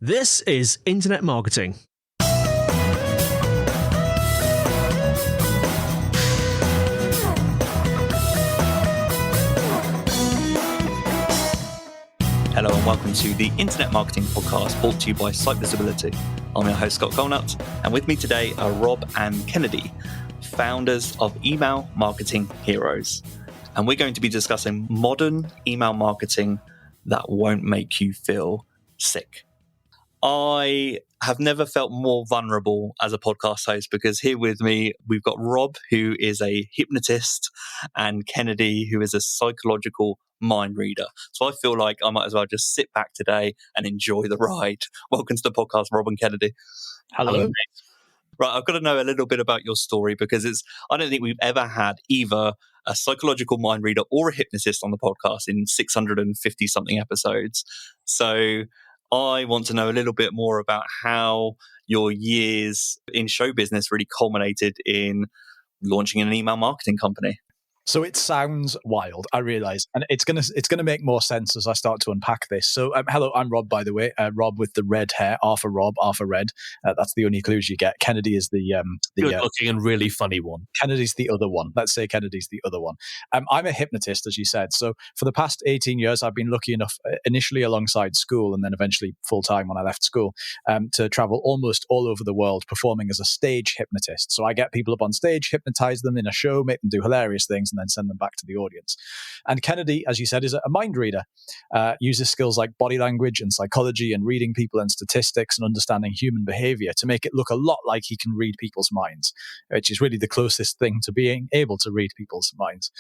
This is Internet Marketing. Hello and welcome to the Internet Marketing Podcast, brought to you by Site Visibility. I'm your host, Scott.colenutt, and with me today are Rob and Kennedy, founders of Email Marketing Heroes. And we're going to be discussing modern email marketing that won't make you feel sick. I have never felt more vulnerable as a podcast host because here with me, we've got Rob, who is a hypnotist, and Kennedy, who is a psychological mind reader. So I feel like I might as well just sit back today and enjoy the ride. Welcome to the podcast, Rob and Kennedy. Hello. Right, I've got to know a little bit about your story because I don't think we've ever had either a psychological mind reader or a hypnotist on the podcast in 650 something episodes. So I want to know a little bit more about how your years in show business really culminated in launching an email marketing company. So it sounds wild, I realise, and it's gonna make more sense as I start to unpack this. So hello, I'm Rob, by the way. Rob with the red hair, Arthur Rob, Arthur Red. That's the only clues you get. Kennedy is the good-looking and really funny one. Kennedy's the other one. Let's say Kennedy's the other one. I'm a hypnotist, as you said. So for the past 18 years, I've been lucky enough, initially alongside school and then eventually full-time when I left school, to travel almost all over the world performing as a stage hypnotist. So I get people up on stage, hypnotize them in a show, make them do hilarious things, and then send them back to the audience. And Kennedy, as you said, is a mind reader, uses skills like body language and psychology and reading people and statistics and understanding human behavior to make it look a lot like he can read people's minds, which is really the closest thing to being able to read people's minds.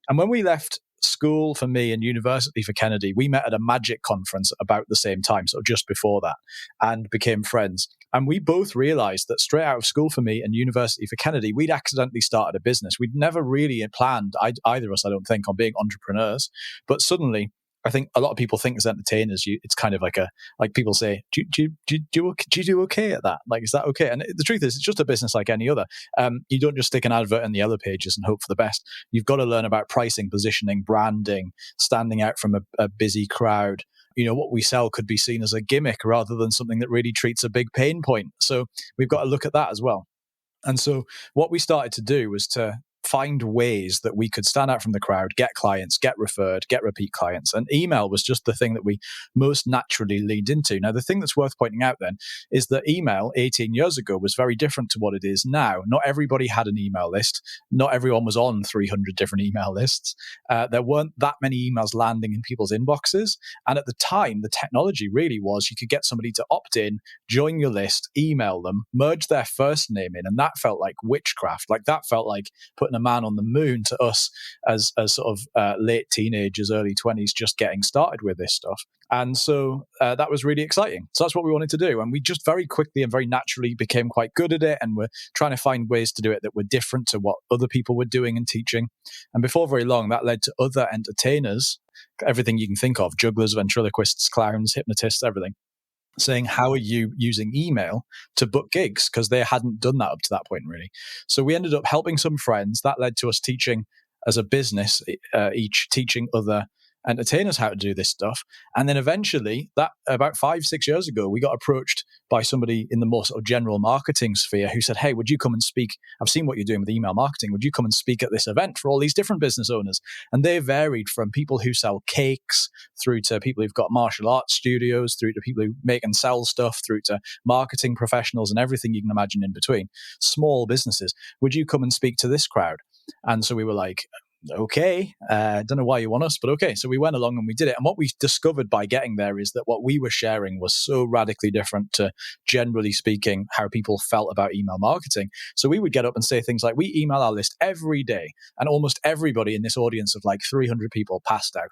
And when we left school for me and university for Kennedy, we met at a magic conference about the same time, so just before that, and became friends. And we both realized that straight out of school for me and university for Kennedy, we'd accidentally started a business. We'd never really planned, either of us, I don't think, on being entrepreneurs. But suddenly, I think a lot of people think as entertainers, it's kind of like people say, do you do okay at that? Like, is that okay? And the truth is, it's just a business like any other. You don't just stick an advert in the yellow pages and hope for the best. You've got to learn about pricing, positioning, branding, standing out from a busy crowd. You know, what we sell could be seen as a gimmick rather than something that really treats a big pain point. So we've got to look at that as well. And so what we started to do was to find ways that we could stand out from the crowd, get clients, get referred, get repeat clients. And email was just the thing that we most naturally leaned into. Now, the thing that's worth pointing out then is that email 18 years ago was very different to what it is now. Not everybody had an email list. Not everyone was on 300 different email lists. There weren't that many emails landing in people's inboxes. And at the time, the technology really was you could get somebody to opt in, join your list, email them, merge their first name in. And that felt like witchcraft. Like that felt like putting a man on the moon to us as sort of late teenagers, early 20s, just getting started with this stuff. And so that was really exciting. So that's what we wanted to do. And we just very quickly and very naturally became quite good at it. And we're trying to find ways to do it that were different to what other people were doing and teaching. And before very long, that led to other entertainers, everything you can think of, jugglers, ventriloquists, clowns, hypnotists, everything, saying, how are you using email to book gigs? Because they hadn't done that up to that point, really. So we ended up helping some friends. That led to us teaching as a business, each teaching other entertainers how to do this stuff. And then eventually, that about 5-6 years ago, we got approached by somebody in the more sort of general marketing sphere who said, hey, would you come and speak? I've seen what you're doing with email marketing. Would you come and speak at this event for all these different business owners? And they varied from people who sell cakes through to people who've got martial arts studios, through to people who make and sell stuff, through to marketing professionals and everything you can imagine in between. Small businesses. Would you come and speak to this crowd? And so we were like, okay, don't know why you want us, but okay. So we went along and we did it. And what we discovered by getting there is that what we were sharing was so radically different to, generally speaking, how people felt about email marketing. So we would get up and say things like, we email our list every day. And almost everybody in this audience of like 300 people passed out.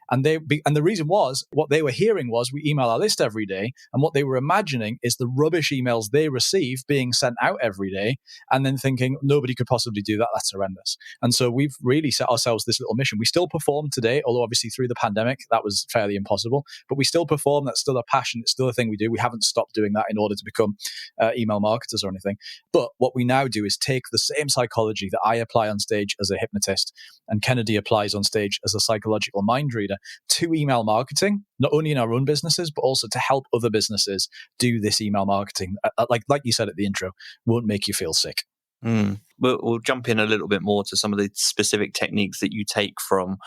And the reason was, what they were hearing was, we email our list every day. And what they were imagining is the rubbish emails they receive being sent out every day. And then thinking, nobody could possibly do that. That's horrendous. And so we've really set ourselves this little mission. We still perform today, although obviously through the pandemic, that was fairly impossible, but we still perform. That's still a passion. It's still a thing we do. We haven't stopped doing that in order to become email marketers or anything. But what we now do is take the same psychology that I apply on stage as a hypnotist and Kennedy applies on stage as a psychological mind reader to email marketing, not only in our own businesses, but also to help other businesses do this email marketing. Like you said at the intro, won't make you feel sick. We'll jump in a little bit more to some of the specific techniques that you take from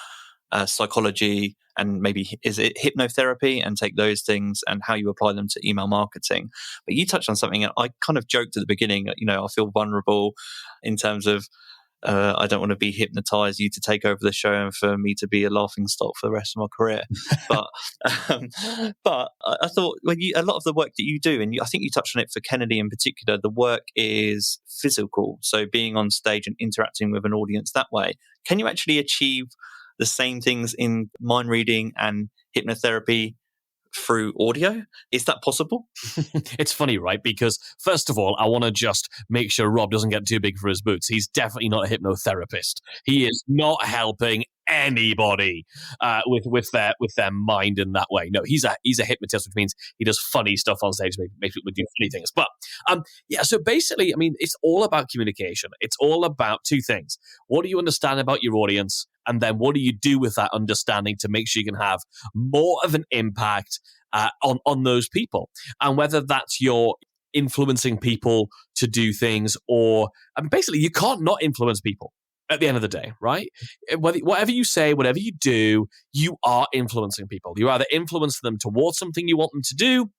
psychology and maybe is it hypnotherapy, and take those things and how you apply them to email marketing. But you touched on something, and I kind of joked at the beginning, I feel vulnerable in terms of I don't want to be hypnotized, you to take over the show and for me to be a laughing stock for the rest of my career. But I thought a lot of the work that you do, and I think you touched on it for Kennedy in particular, the work is physical. So being on stage and interacting with an audience that way. Can you actually achieve the same things in mind reading and hypnotherapy through audio? Is that possible? It's funny, right? Because first of all, I want to just make sure Rob doesn't get too big for his boots. He's definitely not a hypnotherapist. He is not helping anybody with their mind in that way. No, he's a hypnotist, which means he does funny stuff on stage, makes people do funny things. But so basically, it's all about communication. It's all about two things. What do you understand about your audience? And then what do you do with that understanding to make sure you can have more of an impact on those people? And whether that's your influencing people to do things, or basically you can't not influence people at the end of the day, right? Whatever you say, whatever you do, you are influencing people. You either influence them towards something you want them to do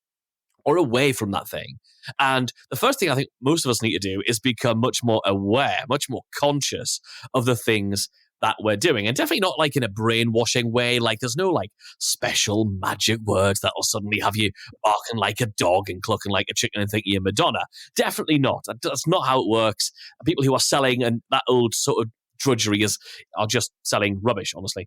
or away from that thing. And the first thing I think most of us need to do is become much more aware, much more conscious of the things that we're doing. And definitely not like in a brainwashing way. Like there's no like special magic words that will suddenly have you barking like a dog and clucking like a chicken and thinking you're Madonna. Definitely not. That's not how it works. People who are selling and that old sort of drudgery are just selling rubbish, honestly.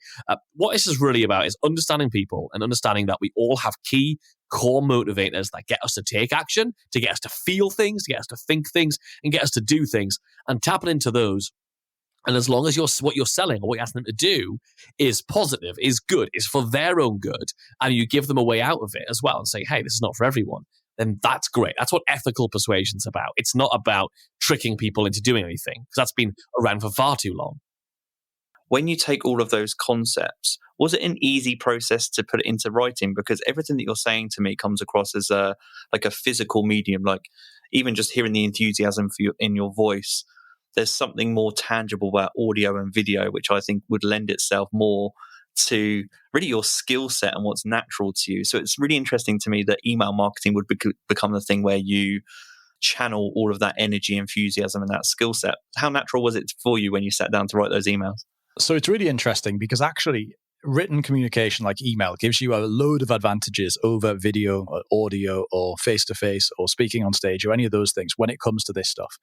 What this is really about is understanding people and understanding that we all have key core motivators that get us to take action, to get us to feel things, to get us to think things, and get us to do things, and tapping into those. And as long as what you're selling or what you're asking them to do is positive, is good, is for their own good, and you give them a way out of it as well and say, hey, this is not for everyone, then that's great. That's what ethical persuasion's about. It's not about tricking people into doing anything, because that's been around for far too long. When you take all of those concepts, was it an easy process to put it into writing? Because everything that you're saying to me comes across as a physical medium. Like even just hearing the enthusiasm in your voice, there's something more tangible about audio and video, which I think would lend itself more to really your skill set and what's natural to you. So it's really interesting to me that email marketing would become the thing where you channel all of that energy, enthusiasm, and that skill set. How natural was it for you when you sat down to write those emails? So it's really interesting because actually written communication like email gives you a load of advantages over video or audio or face-to-face or speaking on stage or any of those things when it comes to this stuff.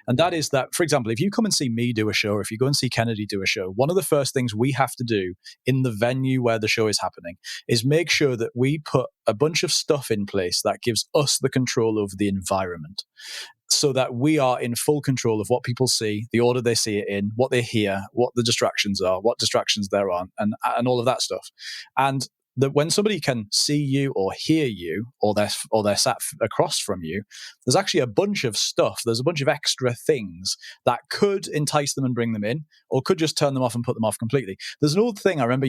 And that is that, for example, if you come and see me do a show, or if you go and see Kennedy do a show, one of the first things we have to do in the venue where the show is happening is make sure that we put a bunch of stuff in place that gives us the control over the environment, so that we are in full control of what people see, the order they see it in, what they hear, what the distractions are, what distractions there are, and all of that stuff. And that when somebody can see you or hear you, or they're sat across from you, there's actually a bunch of stuff. There's a bunch of extra things that could entice them and bring them in, or could just turn them off and put them off completely. There's an old thing I remember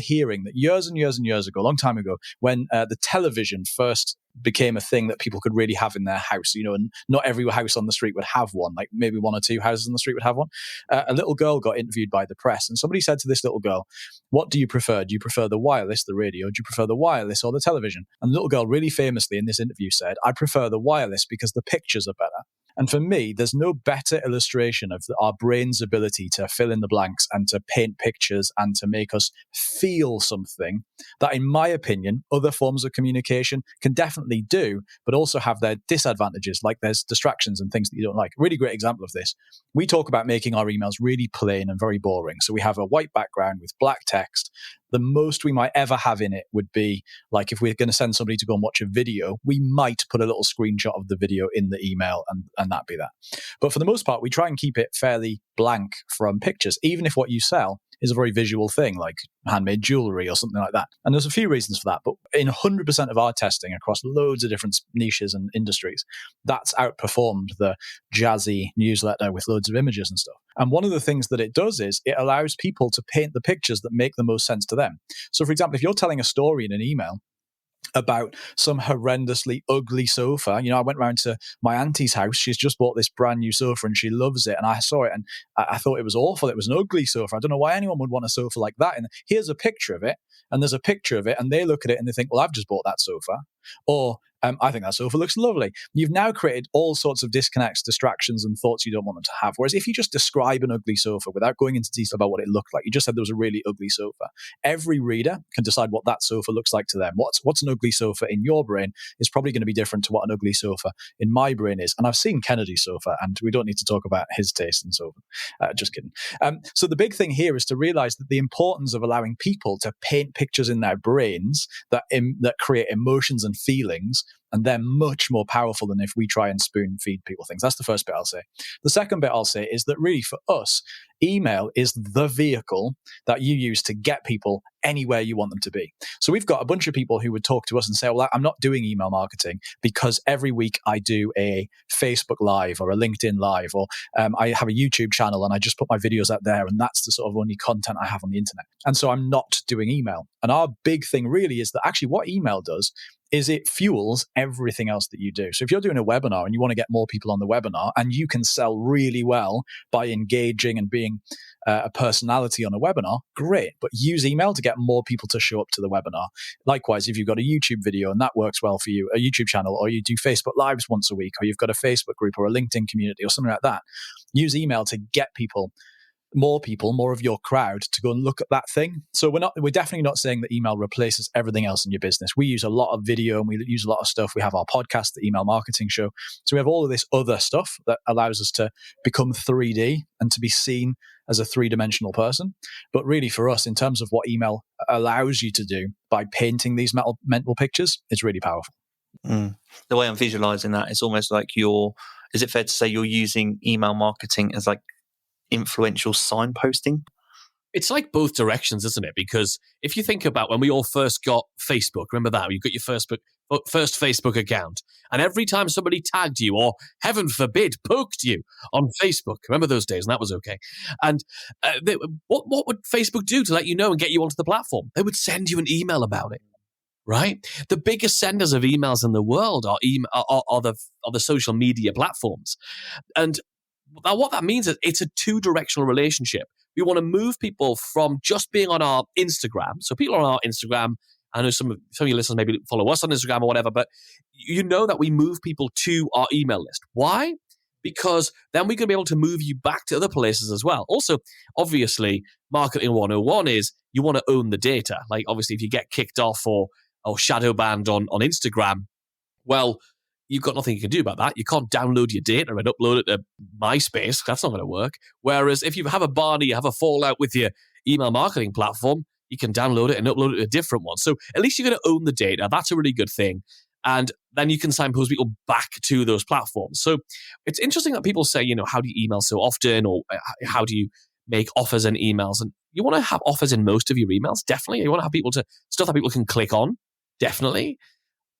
hearing that years and years and years ago, a long time ago, when the television first became a thing that people could really have in their house, and not every house on the street would have one, like maybe one or two houses on the street would have one. A little girl got interviewed by the press, and somebody said to this little girl, what do you prefer? Do you prefer the wireless, the radio? Do you prefer the wireless or the television? And the little girl really famously in this interview said, I prefer the wireless because the pictures are better. And for me, there's no better illustration of our brain's ability to fill in the blanks and to paint pictures and to make us feel something that, in my opinion, other forms of communication can definitely do, but also have their disadvantages, like there's distractions and things that you don't like. Really great example of this. We talk about making our emails really plain and very boring. So we have a white background with black text. the most we might ever have in it would be like if we're going to send somebody to go and watch a video, we might put a little screenshot of the video in the email and that'd be that. But for the most part, we try and keep it fairly blank from pictures, even if what you sell is a very visual thing like handmade jewelry or something like that. And there's a few reasons for that. But in 100% of our testing across loads of different niches and industries, that's outperformed the jazzy newsletter with loads of images and stuff. And one of the things that it does is it allows people to paint the pictures that make the most sense to them. So, for example, if you're telling a story in an email about some horrendously ugly sofa. I went round to my auntie's house. She's just bought this brand new sofa and she loves it. And I saw it and I thought it was awful. It was an ugly sofa. I don't know why anyone would want a sofa like that. And here's a picture of it. And there's a picture of it. And they look at it and they think, well, I've just bought that sofa. Or I think that sofa looks lovely. You've now created all sorts of disconnects, distractions, and thoughts you don't want them to have. Whereas if you just describe an ugly sofa without going into detail about what it looked like, you just said there was a really ugly sofa. Every reader can decide what that sofa looks like to them. What's an ugly sofa in your brain is probably going to be different to what an ugly sofa in my brain is. And I've seen Kennedy's sofa, and we don't need to talk about his taste in sofa. Just kidding. So the big thing here is to realize that the importance of allowing people to paint pictures in their brains that create emotions and feelings, and they're much more powerful than if we try and spoon feed people things. That's the first bit I'll say. The second bit I'll say is that really for us, email is the vehicle that you use to get people anywhere you want them to be. So we've got a bunch of people who would talk to us and say, well, I'm not doing email marketing because every week I do a Facebook Live or a LinkedIn Live, or I have a YouTube channel and I just put my videos out there and that's the sort of only content I have on the internet. And so I'm not doing email. And our big thing really is that actually what email does is it fuels everything else that you do. So if you're doing a webinar and you want to get more people on the webinar and you can sell really well by engaging and being a personality on a webinar, great. But use email to get more people to show up to the webinar. Likewise, if you've got a YouTube video and that works well for you, a YouTube channel, or you do Facebook Lives once a week, or you've got a Facebook group or a LinkedIn community or something like that, use email to get more of your crowd to go and look at that thing. So we're definitely not saying that email replaces everything else in your business. We use a lot of video and we use a lot of stuff. We have our podcast, the Email Marketing Show. So we have all of this other stuff that allows us to become 3D and to be seen as a three-dimensional person. But really for us, in terms of what email allows you to do by painting these mental pictures, it's really powerful. The way I'm visualizing that, it's almost like is it fair to say you're using email marketing as like influential signposting? It's like both directions, isn't it? Because if you think about when we all first got Facebook, remember that? You got your first Facebook account. And every time somebody tagged you or, heaven forbid, poked you on Facebook, remember those days? And that was okay. And what would Facebook do to let you know and get you onto the platform? They would send you an email about it. Right? The biggest senders of emails in the world are the social media platforms. And what that means is it's a two-directional relationship. We want to move people from just being on our Instagram. So people are on our Instagram. I know some of your listeners maybe follow us on Instagram or whatever, but you know that we move people to our email list. Why? Because then we're going to be able to move you back to other places as well. Also, obviously, marketing 101 is you want to own the data. Like, obviously, if you get kicked off or shadow banned on Instagram, well, you've got nothing you can do about that. You can't download your data and upload it to MySpace. That's not going to work. Whereas if you have a barney, you have a fallout with your email marketing platform, you can download it and upload it to a different one. So at least you're going to own the data. That's a really good thing. And then you can signpost people back to those platforms. So it's interesting that people say, how do you email so often? Or how do you make offers in emails? And you want to have offers in most of your emails, definitely. You want to have stuff that people can click on, definitely.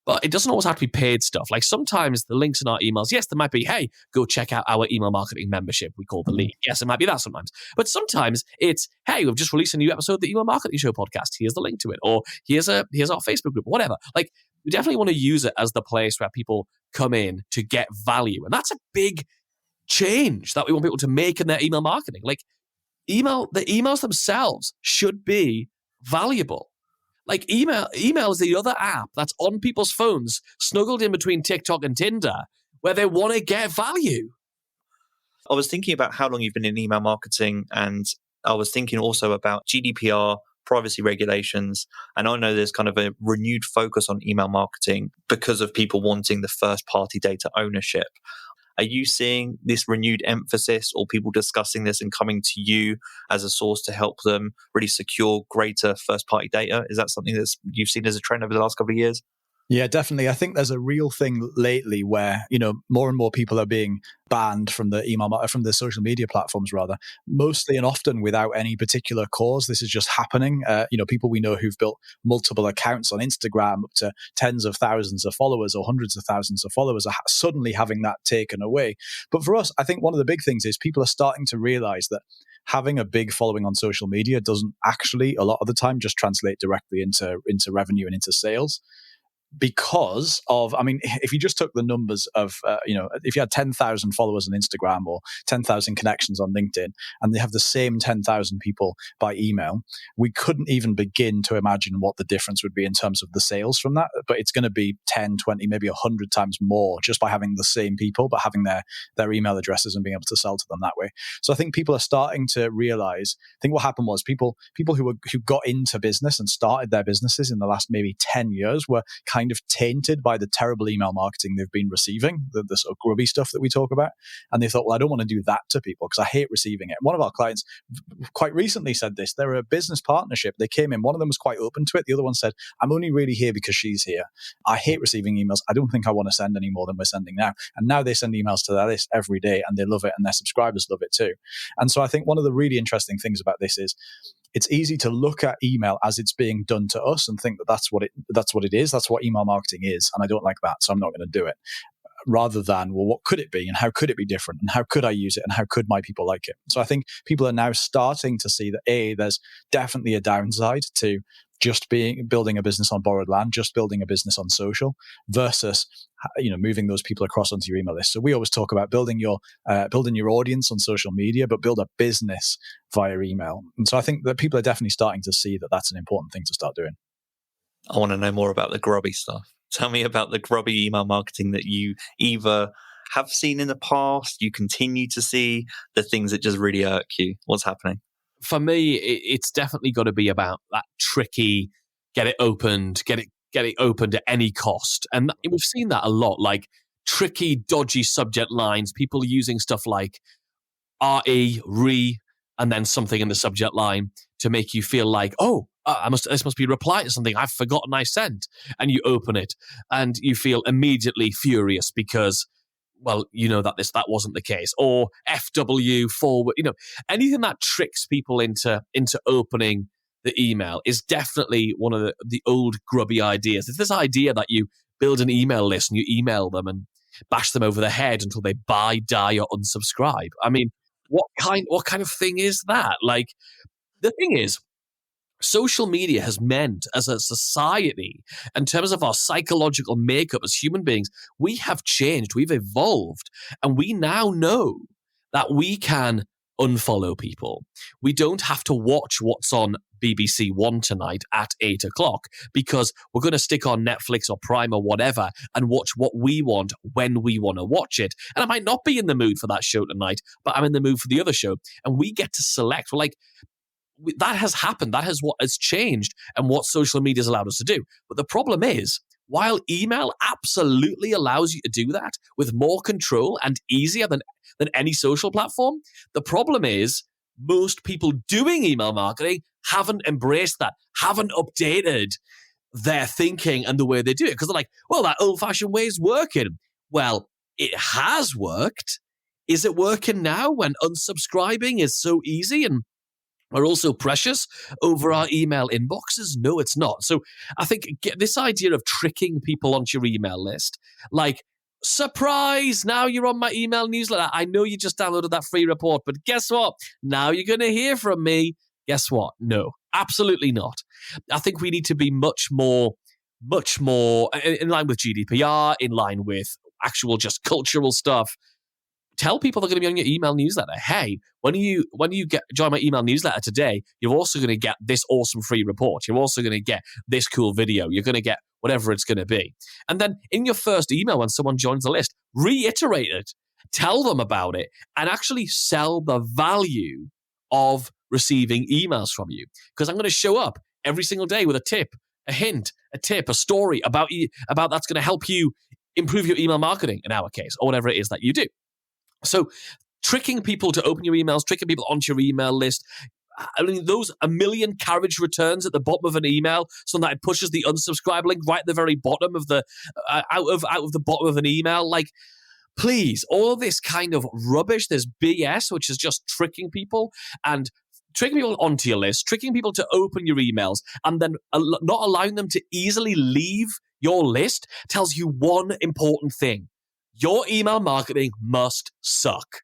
But it doesn't always have to be paid stuff. Like sometimes the links in our emails, yes, there might be, hey, go check out our email marketing membership. We call the lead. Yes, it might be that sometimes. But sometimes it's, hey, we've just released a new episode of the Email Marketing Show podcast. Here's the link to it. Or here's our Facebook group, whatever. Like we definitely want to use it as the place where people come in to get value. And that's a big change that we want people to make in their email marketing. Like the emails themselves should be valuable. Like email is the other app that's on people's phones, snuggled in between TikTok and Tinder, where they want to get value. I was thinking about how long you've been in email marketing, and I was thinking also about GDPR, privacy regulations. And I know there's kind of a renewed focus on email marketing because of people wanting the first party data ownership. Are you seeing this renewed emphasis or people discussing this and coming to you as a source to help them really secure greater first-party data? Is that something that you've seen as a trend over the last couple of years? Yeah, definitely. I think there's a real thing lately where, more and more people are being banned from from the social media platforms, rather, mostly and often without any particular cause. This is just happening. People we know who've built multiple accounts on Instagram up to tens of thousands of followers or hundreds of thousands of followers are suddenly having that taken away. But for us, I think one of the big things is people are starting to realize that having a big following on social media doesn't actually, a lot of the time, just translate directly into revenue and into sales. Because of, if you just took the numbers of, if you had 10,000 followers on Instagram or 10,000 connections on LinkedIn, and they have the same 10,000 people by email, we couldn't even begin to imagine what the difference would be in terms of the sales from that. But it's going to be 10, 20, maybe 100 times more just by having the same people, but having their email addresses and being able to sell to them that way. So I think people are starting to realize, I think what happened was people who got into business and started their businesses in the last maybe 10 years were kind of tainted by the terrible email marketing they've been receiving, the sort of grubby stuff that we talk about. And they thought, well, I don't want to do that to people because I hate receiving it. One of our clients quite recently said this. They're a business partnership. They came in. One of them was quite open to it. The other one said, I'm only really here because she's here. I hate receiving emails. I don't think I want to send any more than we're sending now. And now they send emails to their list every day and they love it and their subscribers love it too. And so I think one of the really interesting things about this is it's easy to look at email as it's being done to us and think that that's what it is. That's what email marketing is. And I don't like that, so I'm not going to do it. Rather than, well, what could it be and how could it be different and how could I use it and how could my people like it? So I think people are now starting to see that there's definitely a downside to just building a business on borrowed land, just building a business on social versus moving those people across onto your email list. So we always talk about building your audience on social media, but build a business via email. And so I think that people are definitely starting to see that that's an important thing to start doing. I want to know more about the grubby stuff. Tell me about the grubby email marketing that you either have seen in the past, you continue to see, the things that just really irk you. What's happening? For me, it's definitely got to be about that tricky, get it opened at any cost. And we've seen that a lot, like tricky, dodgy subject lines, people using stuff like re, and then something in the subject line to make you feel like, this must be a reply to something I've forgotten I sent. And you open it and you feel immediately furious because, well, that wasn't the case. Or FW forward, anything that tricks people into opening the email is definitely one of the old grubby ideas. It's this idea that you build an email list and you email them and bash them over the head until they buy, die, or unsubscribe. I mean, what kind of thing is that? Like, the thing is, social media has meant as a society, in terms of our psychological makeup as human beings, we have changed, we've evolved, and we now know that we can unfollow people. We don't have to watch what's on BBC One tonight at 8:00 because we're going to stick on Netflix or Prime or whatever and watch what we want when we want to watch it. And I might not be in the mood for that show tonight, but I'm in the mood for the other show. And we get to select. We're like, that has happened. That is what has changed and what social media has allowed us to do. But the problem is, while email absolutely allows you to do that with more control and easier than any social platform, the problem is most people doing email marketing haven't embraced that, haven't updated their thinking and the way they do it. Because they're like, well, that old-fashioned way is working. Well, it has worked. Is it working now when unsubscribing is so easy and are also precious over our email inboxes? No, it's not. So I think this idea of tricking people onto your email list, like, surprise, now you're on my email newsletter. I know you just downloaded that free report, but guess what? Now you're going to hear from me. Guess what? No, absolutely not. I think we need to be much more in line with GDPR, in line with actual just cultural stuff. Tell people they're going to be on your email newsletter. Hey, when you join my email newsletter today, you're also going to get this awesome free report. You're also going to get this cool video. You're going to get whatever it's going to be. And then in your first email, when someone joins the list, reiterate it, tell them about it, and actually sell the value of receiving emails from you. Because I'm going to show up every single day with a tip, a hint, a tip, a story about that's going to help you improve your email marketing in our case, or whatever it is that you do. So tricking people to open your emails, tricking people onto your email list. I mean, those 1 million carriage returns at the bottom of an email, so that it pushes the unsubscribe link right at the very bottom of the out of the bottom of an email. Like, please, all this kind of rubbish, this BS, which is just tricking people and tricking people onto your list, tricking people to open your emails, and then not allowing them to easily leave your list, tells you one important thing: your email marketing must suck.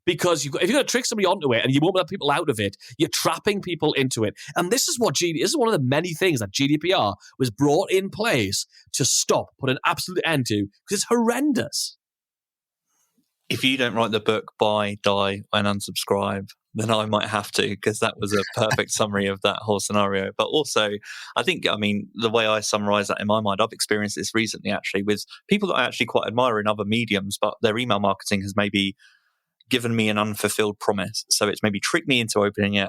Because if you're going to trick somebody onto it and you won't let people out of it, you're trapping people into it. And this is this is one of the many things that GDPR was brought in place to stop, put an absolute end to, because it's horrendous. If you don't write the book Buy, Die, and Unsubscribe, then I might have to, because that was a perfect summary of that whole scenario. But also, the way I summarize that in my mind, I've experienced this recently, actually, with people that I actually quite admire in other mediums, but their email marketing has maybe given me an unfulfilled promise. So it's maybe tricked me into opening it,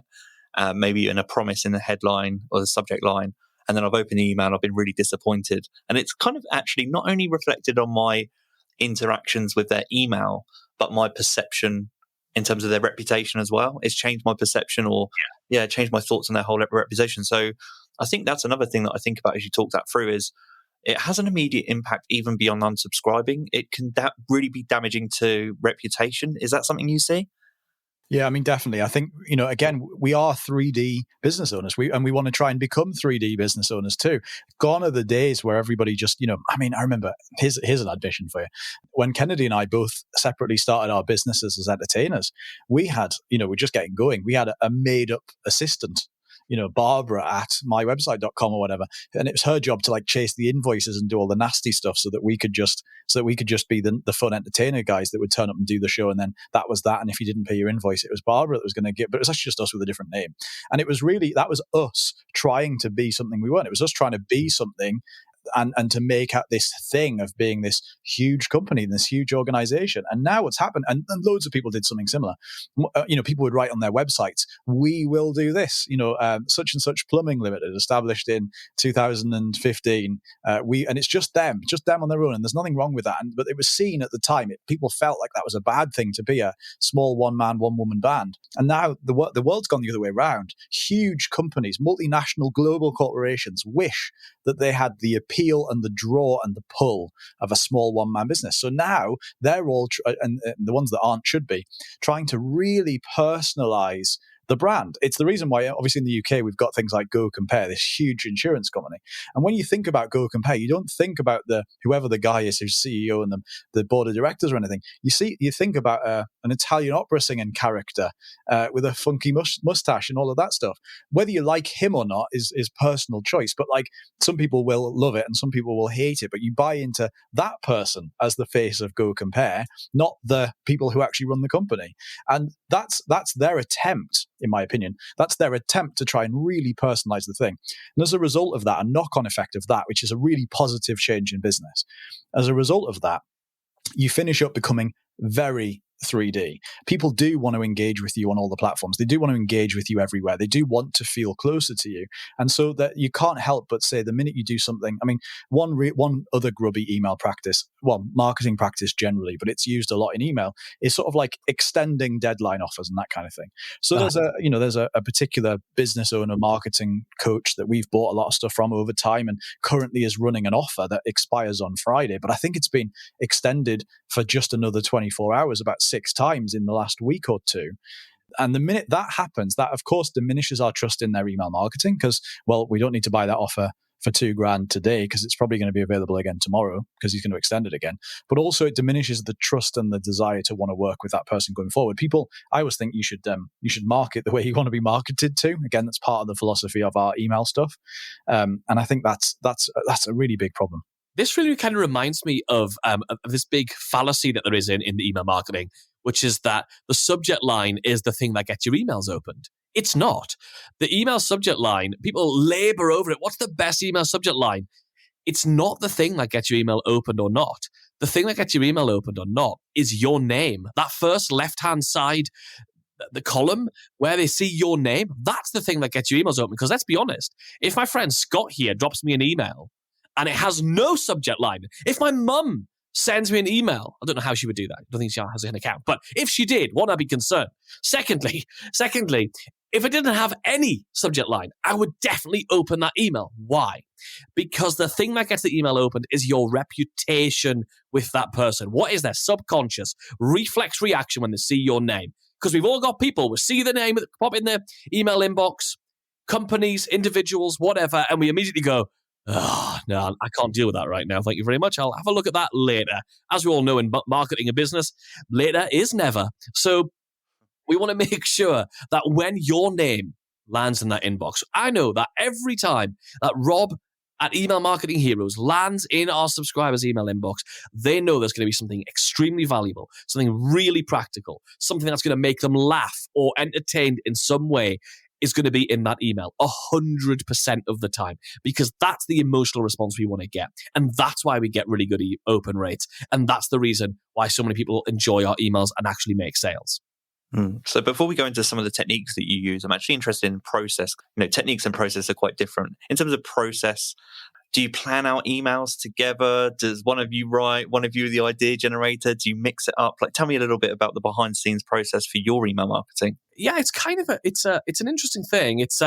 maybe in a promise in the headline or the subject line. And then I've opened the email and I've been really disappointed. And it's kind of actually not only reflected on my interactions with their email, but my perception in terms of their reputation as well. It's changed my perception changed my thoughts on their whole reputation. So I think that's another thing that I think about as you talk that through is it has an immediate impact even beyond unsubscribing. It can really be damaging to reputation. Is that something you see? Yeah, I mean, definitely. I think, again, we are 3D business owners. We want to try and become 3D business owners too. Gone are the days where everybody just, I remember, here's an admission for you. When Kennedy and I both separately started our businesses as entertainers, we had, we're just getting going. We had a made up assistant, Barbara at mywebsite.com or whatever. And it was her job to chase the invoices and do all the nasty stuff so that we could just be the fun entertainer guys that would turn up and do the show. And then that was that. And if you didn't pay your invoice, it was Barbara that was going to get, but it was actually just us with a different name. And it was really, that was us trying to be something we weren't. It was us trying to be something and to make out this thing of being this huge company, this huge organization. And now what's happened, and loads of people did something similar. People would write on their websites, we will do this, such and such plumbing limited, established in 2015. And it's just them on their own. And there's nothing wrong with that. But it was seen at the time, people felt like that was a bad thing to be a small one-man, one-woman band. And now the world's gone the other way around. Huge companies, multinational global corporations wish that they had the appeal and the draw and the pull of a small one-man business. So now they're all, and the ones that aren't should be, trying to really personalize the brand. It's the reason why, obviously, in the UK, we've got things like Go Compare, this huge insurance company. And when you think about Go Compare, you don't think about whoever the guy is who's CEO and the board of directors or anything. You think about an Italian opera singing character with a funky mustache and all of that stuff. Whether you like him or not is personal choice. But some people will love it and some people will hate it. But you buy into that person as the face of Go Compare, not the people who actually run the company. And that's their attempt. In my opinion, that's their attempt to try and really personalize the thing. And as a result of that, a knock-on effect of that, which is a really positive change in business, as a result of that, you finish up becoming very 3D. People do want to engage with you on all the platforms. They do want to engage with you everywhere. They do want to feel closer to you. And so that you can't help but say the minute you do something, one other grubby email practice, marketing practice generally, but it's used a lot in email, is sort of extending deadline offers and that kind of thing. So there's a particular business owner, marketing coach that we've bought a lot of stuff from over time and currently is running an offer that expires on Friday. But I think it's been extended for just another 24 hours, about 6 times in the last week or two. And the minute that happens, that of course diminishes our trust in their email marketing because, we don't need to buy that offer for $2,000 today because it's probably going to be available again tomorrow because he's going to extend it again. But also it diminishes the trust and the desire to want to work with that person going forward. People, I always think you should market the way you want to be marketed to. Again, that's part of the philosophy of our email stuff. And I think that's a really big problem. This really kind of reminds me of this big fallacy that there is in the email marketing, which is that the subject line is the thing that gets your emails opened. It's not. The email subject line, people labor over it. What's the best email subject line? It's not the thing that gets your email opened or not. The thing that gets your email opened or not is your name. That first left-hand side, the column where they see your name, that's the thing that gets your emails open. Because let's be honest, if my friend Scott here drops me an email, and it has no subject line. If my mum sends me an email. I don't know how she would do that. I don't think she has an account. But if she did, one, I'd be concerned. Secondly, if it didn't have any subject line, I would definitely open that email. Why? Because the thing that gets the email opened is your reputation with that person. What is their subconscious reflex reaction when they see your name? Because we've all got people, we see the name, pop in their email inbox, companies, individuals, whatever, and we immediately go, oh, no, I can't deal with that right now. Thank you very much. I'll have a look at that later. As we all know in marketing and business, later is never. So we want to make sure that when your name lands in that inbox, I know that every time that Rob at Email Marketing Heroes lands in our subscribers' email inbox, they know there's going to be something extremely valuable, something really practical, something that's going to make them laugh or entertained in some way is going to be in that email 100% of the time, because that's the emotional response we want to get. And that's why we get really good open rates. And that's the reason why so many people enjoy our emails and actually make sales. So before we go into some of the techniques that you use, I'm actually interested in process. Techniques and process are quite different. In terms of process, do you plan out emails together? Does one of you write, one of you the idea generator? Do you mix it up? Tell me a little bit about the behind the scenes process for your email marketing. Yeah, it's kind of it's an interesting thing. It's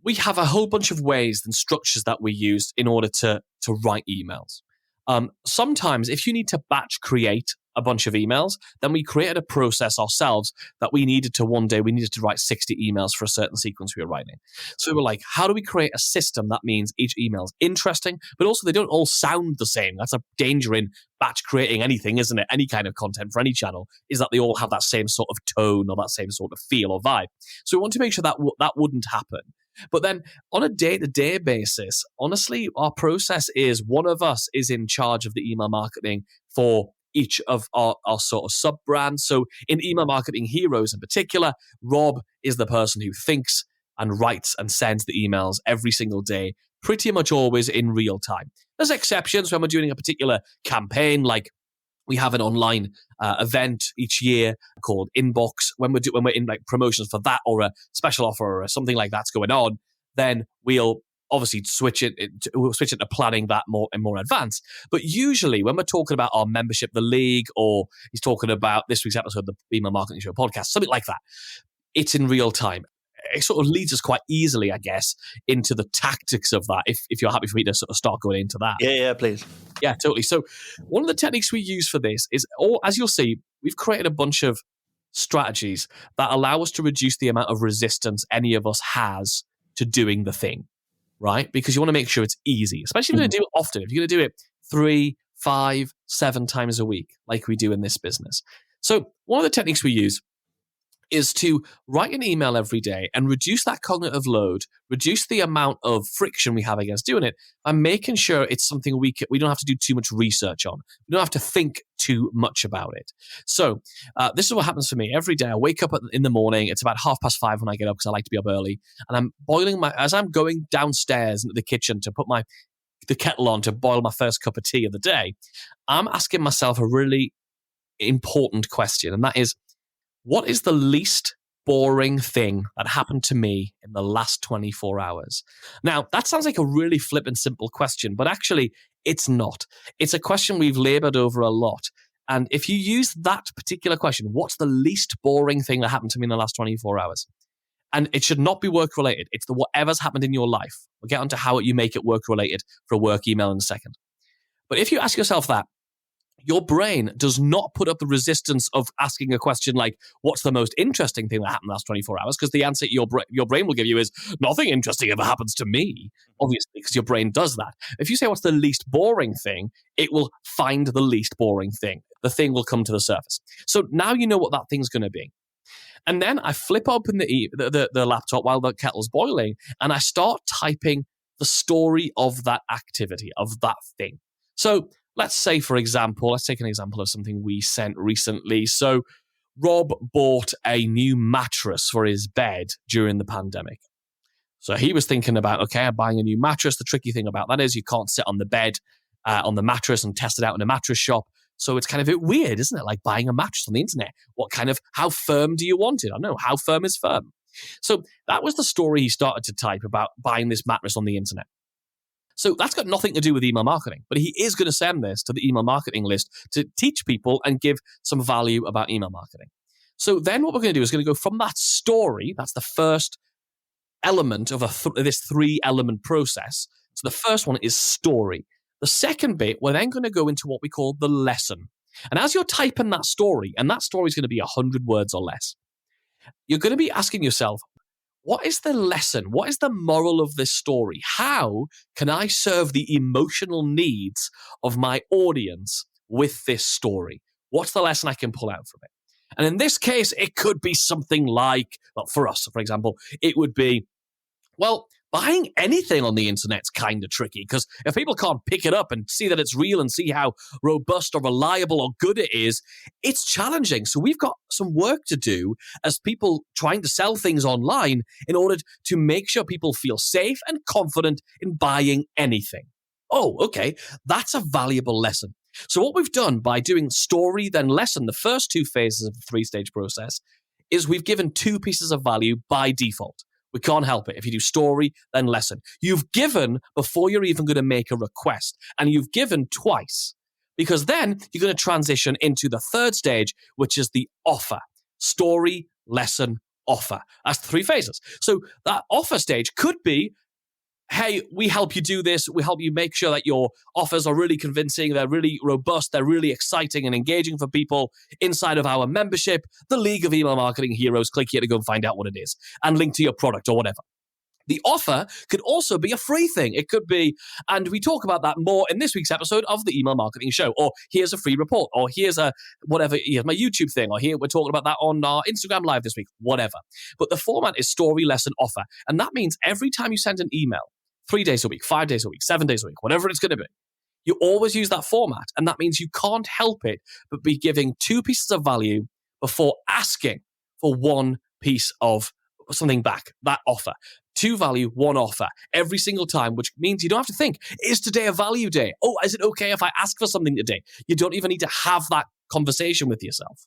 we have a whole bunch of ways and structures that we use in order to write emails. Sometimes if you need to batch create a bunch of emails, then we created a process ourselves that we needed to write 60 emails for a certain sequence we were writing. So we were like, how do we create a system that means each email is interesting, but also they don't all sound the same? That's a danger in batch creating anything, isn't it? Any kind of content for any channel is that they all have that same sort of tone or that same sort of feel or vibe. So we want to make sure that that wouldn't happen. But then on a day-to-day basis, honestly, our process is one of us is in charge of the email marketing for each of our sort of sub-brands. So in Email Marketing Heroes in particular, Rob is the person who thinks and writes and sends the emails every single day, pretty much always in real time. There's exceptions when we're doing a particular campaign, like we have an online event each year called Inbox. When we're in like promotions for that or a special offer or something like that's going on, then we'll obviously switch it to planning that more in more advance. But usually when we're talking about our membership, the league, or he's talking about this week's episode of the Email Marketing Show podcast, something like that, it's in real time. It sort of leads us quite easily, I guess, into the tactics of that, if you're happy for me to sort of start going into that. Yeah, please. Yeah, totally. So one of the techniques we use for this is, as you'll see, we've created a bunch of strategies that allow us to reduce the amount of resistance any of us has to doing the thing, right? Because you want to make sure it's easy, especially if you're going to do it often. If you're going to do it 3, 5, 7 times a week, like we do in this business. So one of the techniques we use is to write an email every day and reduce that cognitive load, reduce the amount of friction we have against doing it, and making sure it's something we don't have to do too much research on. We don't have to think too much about it. So this is what happens for me. Every day I wake up in the morning. It's about 5:30 when I get up because I like to be up early. And as I'm going downstairs into the kitchen to put the kettle on to boil my first cup of tea of the day, I'm asking myself a really important question. And that is, what is the least boring thing that happened to me in the last 24 hours? Now, that sounds like a really flippant, simple question, but actually it's not. It's a question we've labored over a lot. And if you use that particular question, what's the least boring thing that happened to me in the last 24 hours? And it should not be work related. It's the whatever's happened in your life. We'll get onto how you make it work related for a work email in a second. But if you ask yourself that, your brain does not put up the resistance of asking a question like, what's the most interesting thing that happened in the last 24 hours? Because the answer your brain will give you is, nothing interesting ever happens to me, obviously, because your brain does that. If you say, what's the least boring thing, it will find the least boring thing. The thing will come to the surface. So now you know what that thing's going to be. And then I flip open the laptop while the kettle's boiling, and I start typing the story of that activity, of that thing. So let's say, for example, let's take an example of something we sent recently. So Rob bought a new mattress for his bed during the pandemic. So he was thinking about, okay, I'm buying a new mattress. The tricky thing about that is you can't sit on the bed, on the mattress and test it out in a mattress shop. So it's kind of a bit weird, isn't it? Like buying a mattress on the internet. How firm do you want it? I don't know. How firm is firm? So that was the story he started to type about buying this mattress on the internet. So that's got nothing to do with email marketing, but he is going to send this to the email marketing list to teach people and give some value about email marketing. So then what we're going to do is going to go from that story. That's the first element of this 3-element process. So the first one is story. The second bit, we're then going to go into what we call the lesson. And as you're typing that story, and that story is going to be 100 words or less, you're going to be asking yourself, what is the lesson? What is the moral of this story? How can I serve the emotional needs of my audience with this story? What's the lesson I can pull out from it? And in this case, it could be something like, well, for us, for example, it would be, well, buying anything on the internet's kind of tricky, because if people can't pick it up and see that it's real and see how robust or reliable or good it is, it's challenging. So we've got some work to do as people trying to sell things online in order to make sure people feel safe and confident in buying anything. Oh, okay, that's a valuable lesson. So what we've done by doing story, then lesson, the first 2 phases of the 3-stage process, is we've given 2 pieces of value by default. We can't help it. If you do story, then lesson. You've given before you're even going to make a request, and you've given twice, because then you're going to transition into the 3rd stage, which is the offer. Story, lesson, offer. That's 3 phases. So that offer stage could be, hey, we help you do this. We help you make sure that your offers are really convincing. They're really robust. They're really exciting and engaging for people inside of our membership, the League of Email Marketing Heroes. Click here to go and find out what it is and link to your product or whatever. The offer could also be a free thing. It could be, and we talk about that more in this week's episode of the Email Marketing Show, or here's a free report, or here's a whatever, here's my YouTube thing, or here we're talking about that on our Instagram Live this week, whatever. But the format is story, lesson, offer. And that means every time you send an email, 3 days a week, 5 days a week, 7 days a week, whatever it's going to be, you always use that format. And that means you can't help it but be giving 2 pieces of value before asking for 1 piece of something back, that offer. 2 value, 1 offer every single time, which means you don't have to think, is today a value day? Oh, is it okay if I ask for something today? You don't even need to have that conversation with yourself.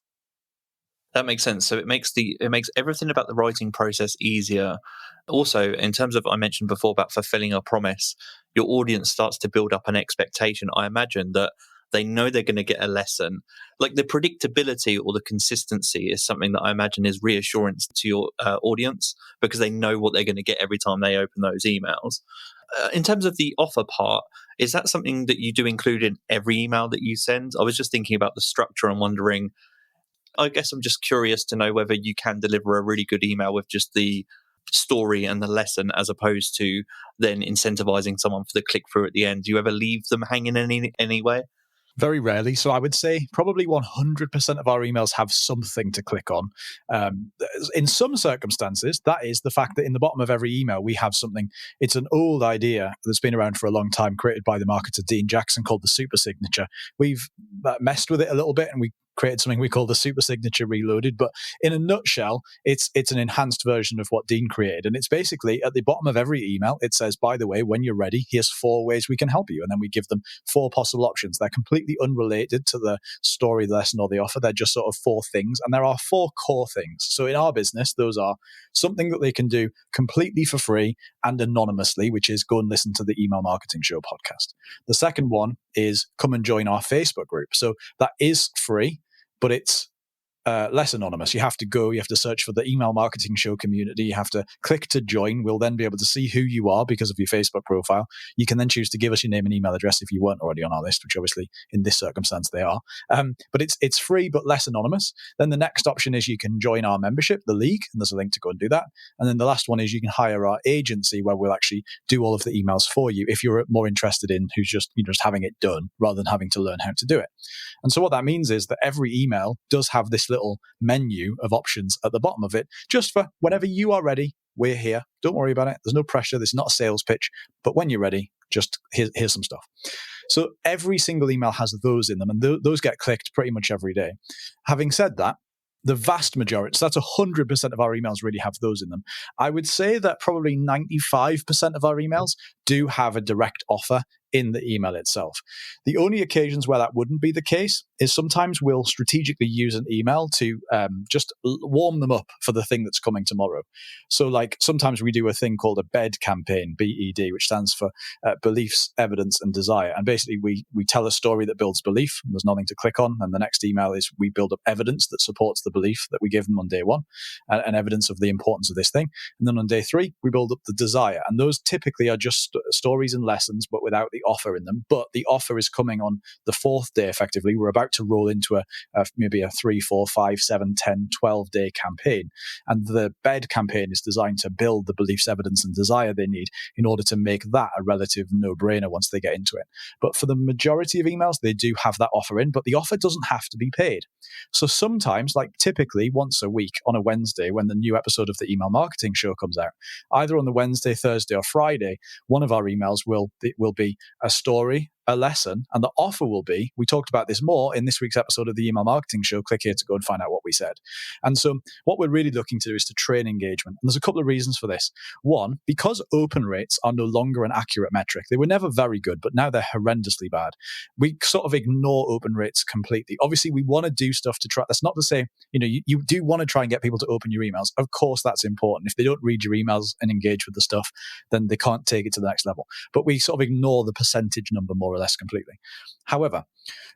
That makes sense. So it makes everything about the writing process easier. Also, in terms of, I mentioned before about fulfilling a promise, your audience starts to build up an expectation. I imagine that they know they're going to get a lesson. Like the predictability or the consistency is something that I imagine is reassurance to your audience, because they know what they're going to get every time they open those emails. In terms of the offer part, is that something that you do include in every email that you send? I was just thinking about the structure and wondering, I guess I'm just curious to know whether you can deliver a really good email with just the story and the lesson, as opposed to then incentivizing someone for the click through at the end. Do you ever leave them hanging in any way? Very rarely. So I would say probably 100% of our emails have something to click on. In some circumstances, that is the fact that in the bottom of every email, we have something. It's an old idea that's been around for a long time, created by the marketer Dean Jackson, called the super signature. We've messed with it a little bit, and we created something we call the super signature reloaded. But in a nutshell, it's an enhanced version of what Dean created. And it's basically at the bottom of every email, it says, by the way, when you're ready, here's 4 ways we can help you. And then we give them 4 possible options. They're completely unrelated to the story, the lesson, or the offer. They're just sort of 4 things. And there are 4 core things. So in our business, those are something that they can do completely for free and anonymously, which is go and listen to the Email Marketing Show podcast. The second one is come and join our Facebook group. So that is free, but it's less anonymous. You have to search for the Email Marketing Show community. You have to click to join. We'll then be able to see who you are because of your Facebook profile. You can then choose to give us your name and email address if you weren't already on our list, which obviously in this circumstance they are. But it's free but less anonymous. Then the next option is you can join our membership, the League, and there's a link to go and do that. And then the last one is you can hire our agency, where we'll actually do all of the emails for you if you're more interested in who's just having it done rather than having to learn how to do it. And so what that means is that every email does have this little menu of options at the bottom of it, just for whenever you are ready, we're here. Don't worry about it. There's no pressure. There's not a sales pitch. But when you're ready, just here's some stuff. So every single email has those in them, and those get clicked pretty much every day. Having said that, the vast majority, so that's 100% of our emails really have those in them. I would say that probably 95% of our emails do have a direct offer in the email itself. The only occasions where that wouldn't be the case is sometimes we'll strategically use an email to just warm them up for the thing that's coming tomorrow. So like sometimes we do a thing called a BED campaign, BED, which stands for beliefs, evidence, and desire. And basically we tell a story that builds belief, and there's nothing to click on. And the next email is we build up evidence that supports the belief that we give them on day one, and evidence of the importance of this thing. And then on day 3, we build up the desire. And those typically are just stories and lessons, but without the offer in them. But the offer is coming on the 4th day, effectively. We're about to roll into maybe a 3, 4, 5, 7, 10, 12 day campaign. And the BED campaign is designed to build the beliefs, evidence, and desire they need in order to make that a relative no-brainer once they get into it. But for the majority of emails, they do have that offer in, but the offer doesn't have to be paid. So sometimes, like typically once a week on a Wednesday, when the new episode of the Email Marketing Show comes out, either on the Wednesday, Thursday, or Friday, one of our emails will be a story, a lesson, and the offer will be, we talked about this more in this week's episode of the Email Marketing Show. Click here to go and find out what we said. And so what we're really looking to do is to train engagement. And there's a couple of reasons for this. One, because open rates are no longer an accurate metric. They were never very good, but now they're horrendously bad. We sort of ignore open rates completely. Obviously, we want to do stuff to try. That's not to say, you do want to try and get people to open your emails. Of course, that's important. If they don't read your emails and engage with the stuff, then they can't take it to the next level. But we sort of ignore the percentage number more or less completely. However,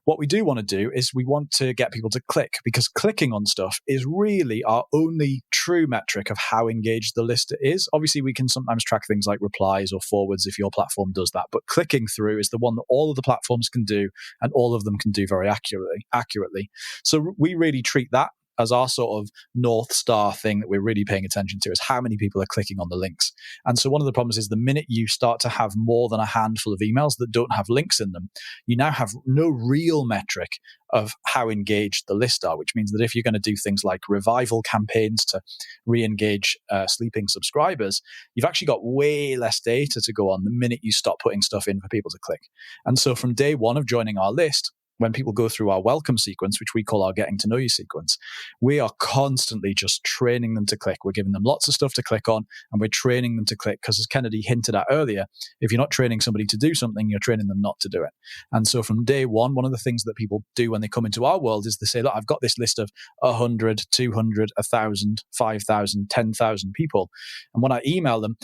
what we do want to do is we want to get people to click, because clicking on stuff is really our only true metric of how engaged the lister is. Obviously, we can sometimes track things like replies or forwards if your platform does that, but clicking through is the one that all of the platforms can do, and all of them can do very accurately. So we really treat that as our sort of North Star thing that we're really paying attention to, is how many people are clicking on the links. And so one of the problems is the minute you start to have more than a handful of emails that don't have links in them, you now have no real metric of how engaged the list are, which means that if you're going to do things like revival campaigns to re-engage sleeping subscribers, you've actually got way less data to go on the minute you stop putting stuff in for people to click. And so from day one of joining our list, when people go through our welcome sequence, which we call our getting to know you sequence, we are constantly just training them to click. We're giving them lots of stuff to click on, and we're training them to click, because as Kennedy hinted at earlier, if you're not training somebody to do something, you're training them not to do it. And so from day one, one of the things that people do when they come into our world is they say, look, I've got this list of 100, 200, 1,000, 5,000, 10,000 people. And when I email them,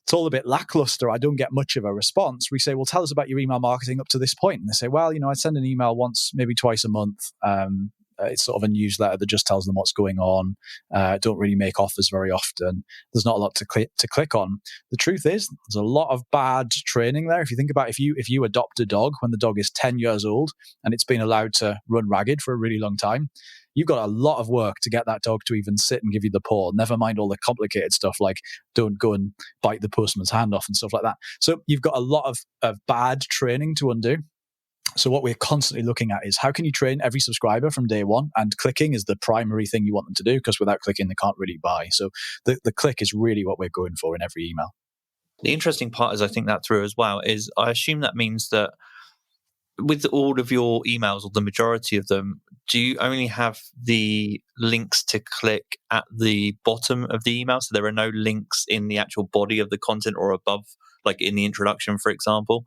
it's all a bit lackluster. I don't get much of a response. We say, well, tell us about your email marketing up to this point. And they say, well, I send an email once, maybe twice a month. It's sort of a newsletter that just tells them what's going on. Don't really make offers very often. There's not a lot to click on. The truth is, there's a lot of bad training there. If you think about if you adopt a dog when the dog is 10 years old and it's been allowed to run ragged for a really long time, you've got a lot of work to get that dog to even sit and give you the paw. Never mind all the complicated stuff like don't go and bite the postman's hand off and stuff like that. So you've got a lot of bad training to undo. So what we're constantly looking at is how can you train every subscriber from day one? And clicking is the primary thing you want them to do, because without clicking, they can't really buy. So the click is really what we're going for in every email. The interesting part, as I think that through as well, is I assume that means that with all of your emails, or the majority of them, do you only have the links to click at the bottom of the email? So there are no links in the actual body of the content or above, like in the introduction, for example?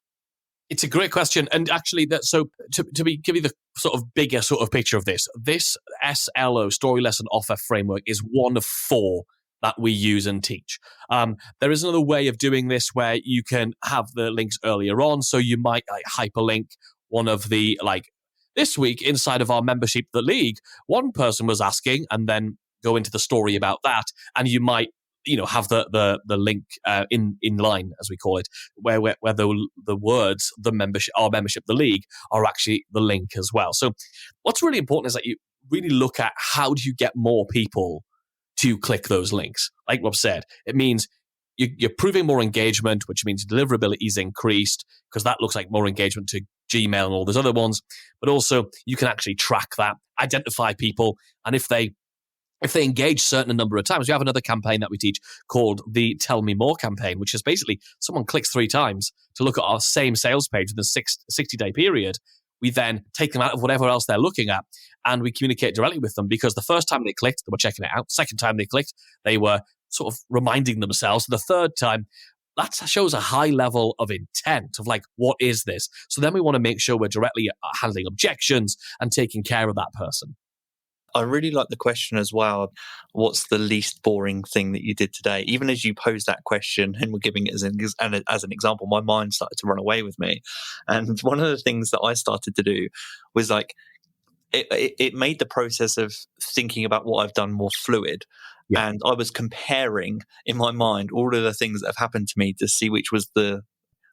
It's a great question. And actually, give you the sort of bigger sort of picture of this SLO, Story Lesson Offer Framework, is one of 4 that we use and teach. There is another way of doing this where you can have the links earlier on. So you might hyperlink one of the, this week inside of our membership, the league, one person was asking, and then go into the story about that. And you might, have the link in line, as we call it, where the words, the membership, our membership, the league, are actually the link as well. So what's really important is that you really look at how do you get more people to click those links. Like Rob said, it means you're proving more engagement, which means deliverability is increased, because that looks like more engagement to Gmail and all those other ones. But also you can actually track that, identify people, and if they engage certain number of times, we have another campaign that we teach called the Tell Me More campaign, which is basically someone clicks 3 times to look at our same sales page within a 60-day period. We then take them out of whatever else they're looking at, and we communicate directly with them, because the first time they clicked, they were checking it out. Second time they clicked, they were sort of reminding themselves. The third time, that shows a high level of intent of like, what is this? So then we want to make sure we're directly handling objections and taking care of that person. I really like the question as well. What's the least boring thing that you did today? Even as you pose that question and we're giving it as an example, my mind started to run away with me. And one of the things that I started to do was like, it made the process of thinking about what I've done more fluid. Yeah. And I was comparing in my mind all of the things that have happened to me to see which was the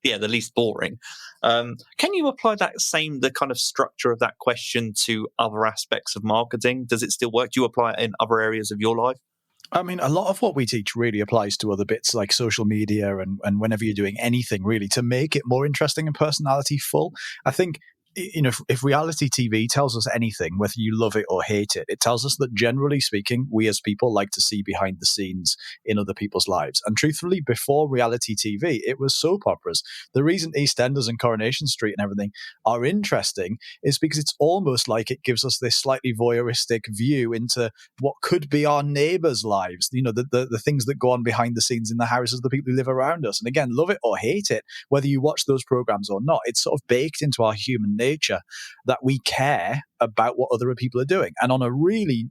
least boring. Can you apply the kind of structure of that question to other aspects of marketing? Does it still work? Do you apply it in other areas of your life? I mean, a lot of what we teach really applies to other bits like social media and whenever you're doing anything really to make it more interesting and personality full. I think, you know, if reality TV tells us anything, whether you love it or hate it, it tells us that generally speaking, we as people like to see behind the scenes in other people's lives. And truthfully, before reality TV, it was soap operas. The reason EastEnders and Coronation Street and everything are interesting is because it's almost like it gives us this slightly voyeuristic view into what could be our neighbors' lives, you know, the things that go on behind the scenes in the houses of the people who live around us. And again, love it or hate it, whether you watch those programs or not, it's sort of baked into our human nature that we care about what other people are doing. And on a really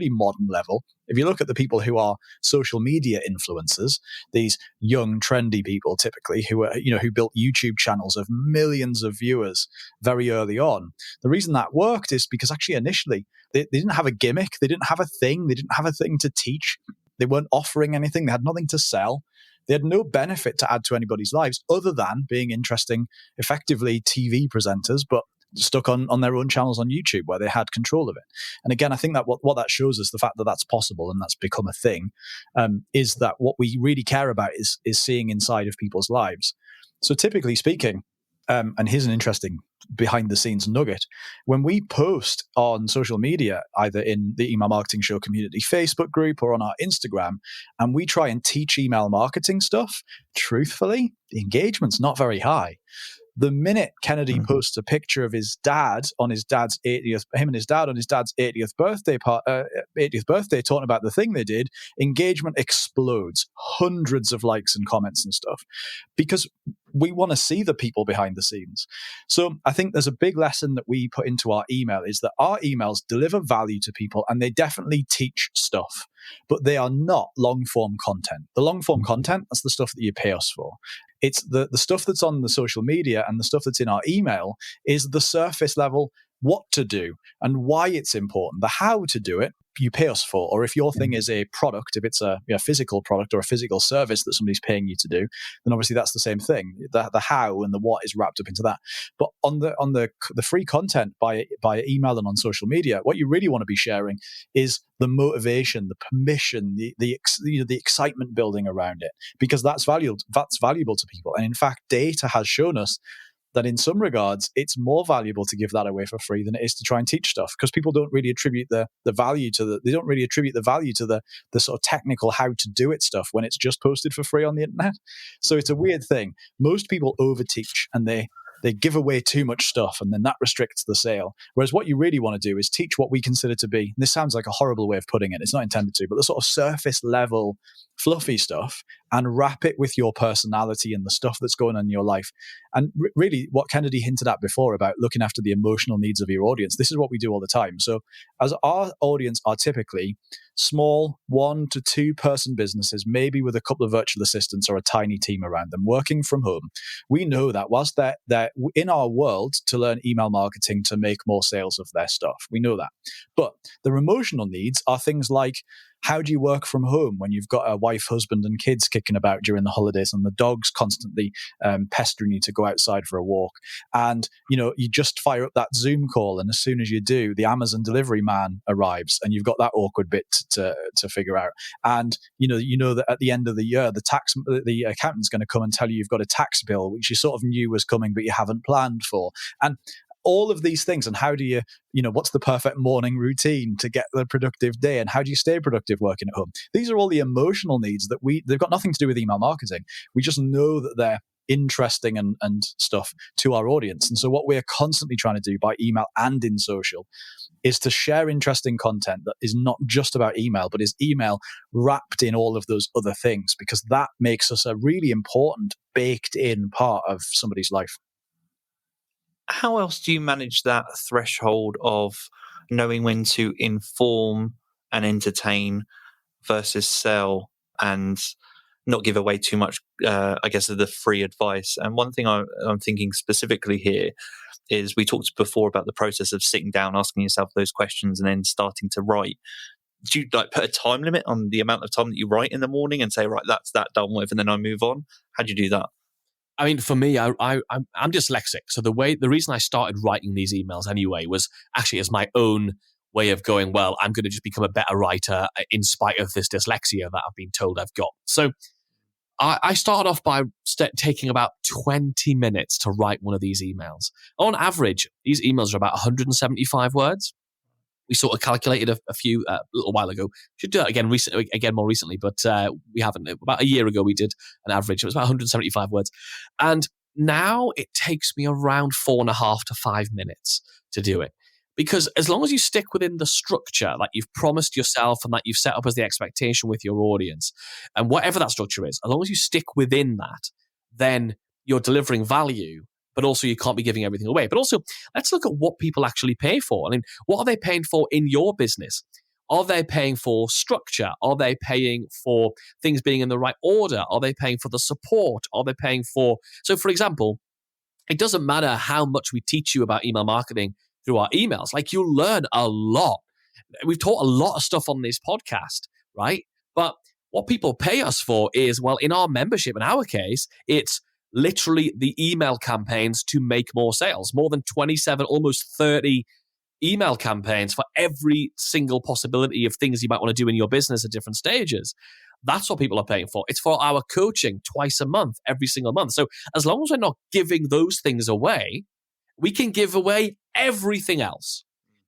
modern level, if you look at the people who are social media influencers, these young, trendy people typically who built YouTube channels of millions of viewers very early on, the reason that worked is because actually initially they didn't have a gimmick, they didn't have a thing, they didn't have a thing to teach, they weren't offering anything, they had nothing to sell. They had no benefit to add to anybody's lives other than being interesting, effectively TV presenters, but stuck on their own channels on YouTube where they had control of it. And again, I think that what that shows us, the fact that that's possible and that's become a thing, is that what we really care about is seeing inside of people's lives. So typically speaking, and here's an interesting behind the scenes nugget. When we post on social media, either in the Email Marketing Show community Facebook group or on our Instagram, and we try and teach email marketing stuff, truthfully, the engagement's not very high. The minute Kennedy posts a picture of his dad on his dad's 80th, him and his dad on his dad's 80th birthday, talking about the thing they did, engagement explodes. Hundreds of likes and comments and stuff. Because we want to see the people behind the scenes. So I think there's a big lesson that we put into our email is that our emails deliver value to people and they definitely teach stuff, but they are not long-form content. The long-form content, that's the stuff that you pay us for. It's the stuff that's on the social media and the stuff that's in our email is the surface level, what to do and why it's important. The how to do it, you pay us for. Or if your thing is a product, if it's a physical product or a physical service that somebody's paying you to do, then obviously that's the same thing. The how and the what is wrapped up into that. But on the free content by email and on social media, what you really want to be sharing is the motivation, the permission, the excitement building around it, because that's valuable to people. And in fact, data has shown us that in some regards, it's more valuable to give that away for free than it is to try and teach stuff, because people don't really attribute the value to the sort of technical how to do it stuff when it's just posted for free on the internet. So it's a weird thing. Most people overteach and they give away too much stuff and then that restricts the sale. Whereas what you really want to do is teach what we consider to be, this sounds like a horrible way of putting it, it's not intended to, but the sort of surface level fluffy stuff and wrap it with your personality and the stuff that's going on in your life. And really what Kennedy hinted at before about looking after the emotional needs of your audience, this is what we do all the time. So as our audience are typically small 1 to 2 person businesses, maybe with a couple of virtual assistants or a tiny team around them working from home, we know that whilst they're in our world to learn email marketing to make more sales of their stuff, we know that. But their emotional needs are things like, how do you work from home when you've got a wife, husband, and kids kicking about during the holidays and the dog's constantly pestering you to go outside for a walk? And, you just fire up that Zoom call, and as soon as you do, the Amazon delivery man arrives and you've got that awkward bit to figure out. And, you know that at the end of the year, the accountant's going to come and tell you you've got a tax bill, which you sort of knew was coming, but you haven't planned for. And all of these things, and how do you, what's the perfect morning routine to get the productive day, and how do you stay productive working at home? These are all the emotional needs that they've got nothing to do with email marketing. We just know that interesting and stuff to our audience. And so what we're constantly trying to do by email and in social is to share interesting content that is not just about email, but is email wrapped in all of those other things, because that makes us a really important baked in part of somebody's life. How else do you manage that threshold of knowing when to inform and entertain versus sell and not give away too much, I guess, of the free advice? And one thing I'm thinking specifically here is we talked before about the process of sitting down, asking yourself those questions and then starting to write. Do you put a time limit on the amount of time that you write in the morning and say, right, that's that done with, and then I move on? How do you do that? I mean, for me, I'm dyslexic. So the reason I started writing these emails anyway was actually as my own way of going, well, I'm going to just become a better writer in spite of this dyslexia that I've been told I've got. So I started off by taking about 20 minutes to write one of these emails. On average, these emails are about 175 words. We sort of calculated a little while ago. Should do it again more recently, but we haven't. About a year ago, we did an average. It was about 175 words. And now it takes me around 4.5 to 5 minutes to do it. Because as long as you stick within the structure that you've promised yourself and that you've set up as the expectation with your audience, and whatever that structure is, as long as you stick within that, then you're delivering value, but also you can't be giving everything away. But also, let's look at what people actually pay for. I mean, what are they paying for in your business? Are they paying for structure? Are they paying for things being in the right order? Are they paying for the support? Are they paying for... So, for example, it doesn't matter how much we teach you about email marketing through our emails. Like, you'll learn a lot. We've taught a lot of stuff on this podcast, right? But what people pay us for is, well, in our membership, in our case, it's literally the email campaigns to make more sales. More than 27, almost 30 email campaigns for every single possibility of things you might want to do in your business at different stages. That's what people are paying for. It's for our coaching twice a month, every single month. So as long as we're not giving those things away, we can give away everything else.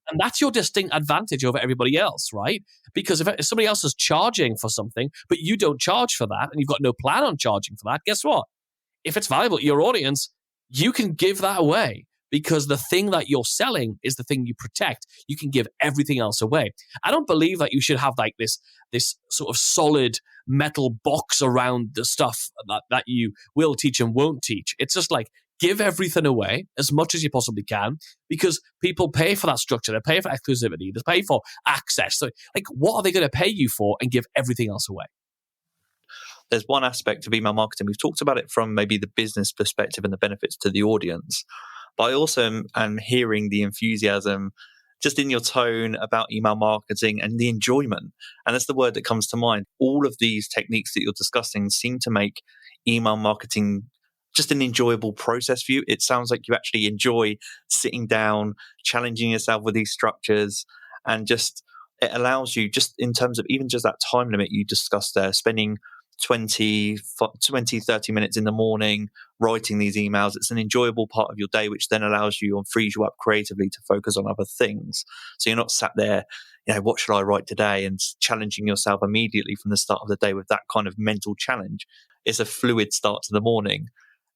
And that's your distinct advantage over everybody else, right? Because if somebody else is charging for something, but you don't charge for that, and you've got no plan on charging for that, guess what? If it's valuable to your audience, you can give that away, because the thing that you're selling is the thing you protect. You can give everything else away. I don't believe that you should have like this sort of solid metal box around the stuff that you will teach and won't teach. It's just like, give everything away as much as you possibly can, because people pay for that structure. They pay for exclusivity. They pay for access. So, like, what are they going to pay you for and give everything else away? There's one aspect of email marketing. We've talked about it from maybe the business perspective and the benefits to the audience. But I also am hearing the enthusiasm just in your tone about email marketing and the enjoyment. And that's the word that comes to mind. All of these techniques that you're discussing seem to make email marketing just an enjoyable process for you. It sounds like you actually enjoy sitting down, challenging yourself with these structures, and just it allows you, just in terms of even just that time limit you discussed there, spending 20, 30 minutes in the morning writing these emails. It's an enjoyable part of your day, which then allows you and frees you up creatively to focus on other things. So you're not sat there, what should I write today, and challenging yourself immediately from the start of the day with that kind of mental challenge. It's a fluid start to the morning.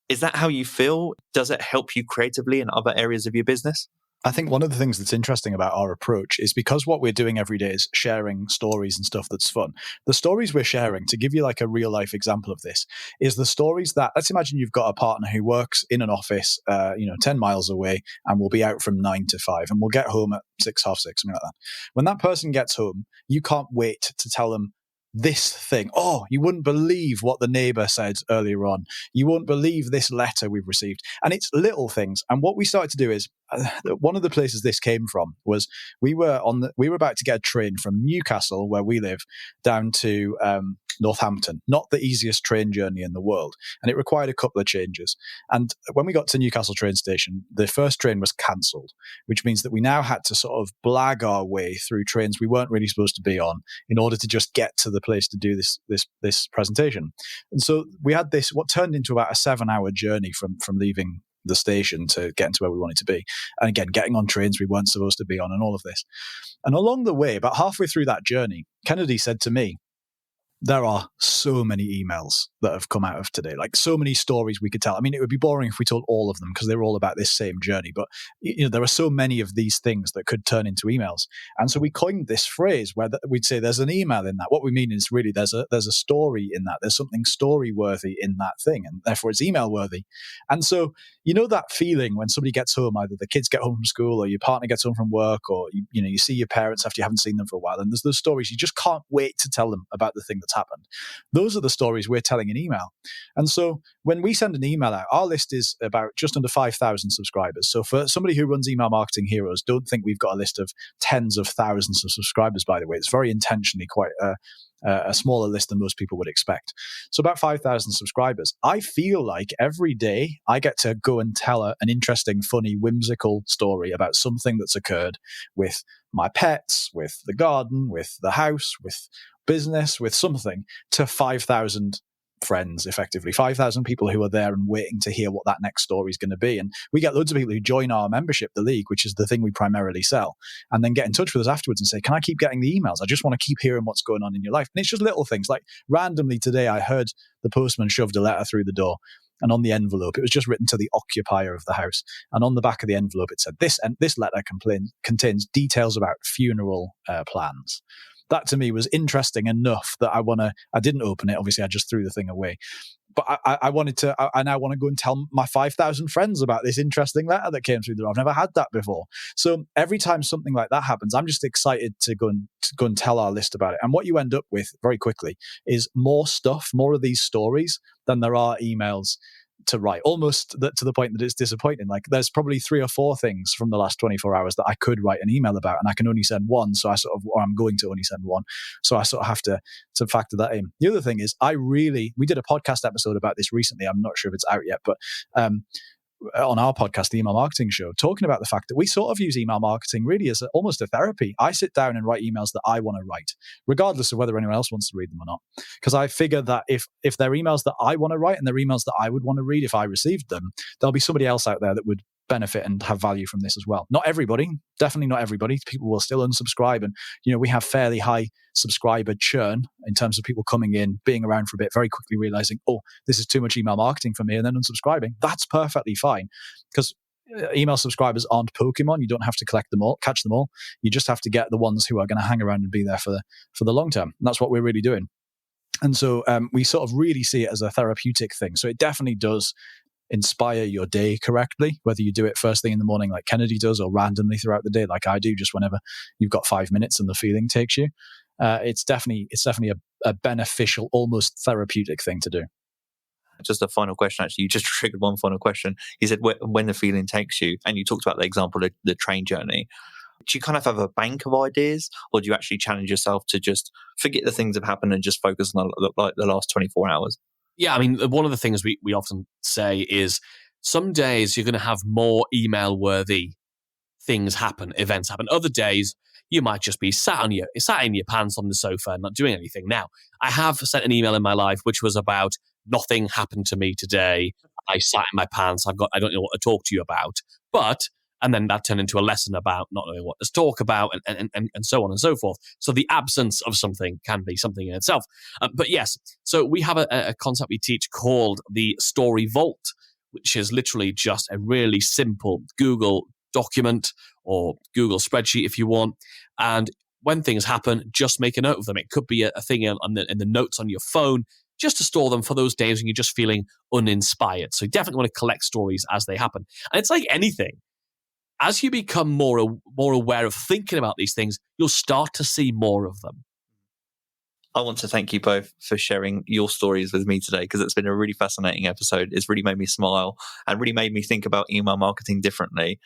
Is that how you feel? Does it help you creatively in other areas of your business? I think one of the things that's interesting about our approach is because what we're doing every day is sharing stories and stuff that's fun. The stories we're sharing, to give you like a real life example of this, is the stories that, let's imagine you've got a partner who works in an office, 10 miles away, and will be out from 9 to 5, and will get home at 6, half 6, something like that. When that person gets home, you can't wait to tell them this thing. Oh, you wouldn't believe what the neighbor said earlier on. You won't believe this letter we've received. And it's little things. And what we started to do is, one of the places this came from was we were about to get a train from Newcastle, where we live, down to Northampton. Not the easiest train journey in the world. And it required a couple of changes. And when we got to Newcastle train station, the first train was cancelled, which means that we now had to sort of blag our way through trains we weren't really supposed to be on in order to just get to the place to do this presentation. And so we had this, what turned into about a 7-hour journey from leaving the station to getting to where we wanted to be. And again, getting on trains we weren't supposed to be on and all of this. And along the way, about halfway through that journey, Kennedy said to me, there are so many emails that have come out of today, like so many stories we could tell. I mean, it would be boring if we told all of them because they're all about this same journey. But there are so many of these things that could turn into emails, and so we coined this phrase where we'd say there's an email in that. What we mean is really there's a story in that. There's something story worthy in that thing, and therefore it's email worthy. And so that feeling when somebody gets home, either the kids get home from school or your partner gets home from work, or you see your parents after you haven't seen them for a while, and there's those stories you just can't wait to tell them about the thing that's happened. Those are the stories we're telling in email. And so when we send an email out, our list is about just under 5,000 subscribers. So for somebody who runs Email Marketing Heroes, don't think we've got a list of tens of thousands of subscribers, by the way. It's very intentionally quite a smaller list than most people would expect. So about 5,000 subscribers. I feel like every day I get to go and tell an interesting, funny, whimsical story about something that's occurred with my pets, with the garden, with the house, with business, with something, to 5,000 friends, effectively 5,000 people who are there and waiting to hear what that next story is going to be. And we get loads of people who join our membership, the league, which is the thing we primarily sell, and then get in touch with us afterwards and say, can I keep getting the emails? I just want to keep hearing what's going on in your life. And it's just little things, like randomly today I heard the postman shoved a letter through the door, and on the envelope it was just written to the occupier of the house, and on the back of the envelope it said, this letter contains details about funeral plans. That to me was interesting enough that I didn't open it. Obviously, I just threw the thing away. But I now want to go and tell my 5,000 friends about this interesting letter that came through the door. I've never had that before. So every time something like that happens, I'm just excited to go and tell our list about it. And what you end up with very quickly is more stuff, more of these stories than there are emails to write, almost to the point that it's disappointing. Like there's probably 3 or 4 things from the last 24 hours that I could write an email about, and I can only send one. So I'm going to only send one. So I sort of have to factor that in. The other thing is we did a podcast episode about this recently. I'm not sure if it's out yet, but on our podcast, the Email Marketing Show, talking about the fact that we sort of use email marketing really as almost a therapy. I sit down and write emails that I want to write, regardless of whether anyone else wants to read them or not. Because I figure that if they're emails that I want to write and they're emails that I would want to read if I received them, there'll be somebody else out there that would benefit and have value from this as well. Not everybody, definitely not everybody. People will still unsubscribe, and we have fairly high subscriber churn in terms of people coming in, being around for a bit, very quickly realizing, oh, this is too much email marketing for me, and then unsubscribing. That's perfectly fine, because email subscribers aren't Pokemon. You don't have to catch them all. You just have to get the ones who are going to hang around and be there for the long term. And that's what we're really doing. And so we sort of really see it as a therapeutic thing. So it definitely does inspire your day correctly, whether you do it first thing in the morning like Kennedy does, or randomly throughout the day like I do, just whenever you've got 5 minutes and the feeling takes you. It's definitely a beneficial, almost therapeutic thing to do. Just a final question, actually. You just triggered one final question. You said when the feeling takes you, and you talked about the example of the train journey. Do you kind of have a bank of ideas, or do you actually challenge yourself to just forget the things that have happened and just focus on the last 24 hours? Yeah, I mean, one of the things we often say is some days you're going to have more email-worthy things happen, events happen. Other days, you might just be sat in your pants on the sofa and not doing anything. Now, I have sent an email in my life which was about nothing happened to me today. I sat in my pants. I don't know what to talk to you about. And then that turned into a lesson about not knowing what to talk about and so on and so forth. So the absence of something can be something in itself. But yes, so we have a concept we teach called the Story Vault, which is literally just a really simple Google document or Google spreadsheet if you want. And when things happen, just make a note of them. It could be a thing in the notes on your phone, just to store them for those days when you're just feeling uninspired. So you definitely want to collect stories as they happen. And it's like anything. As you become more aware of thinking about these things, you'll start to see more of them. I want to thank you both for sharing your stories with me today, because it's been a really fascinating episode. It's really made me smile and really made me think about email marketing differently.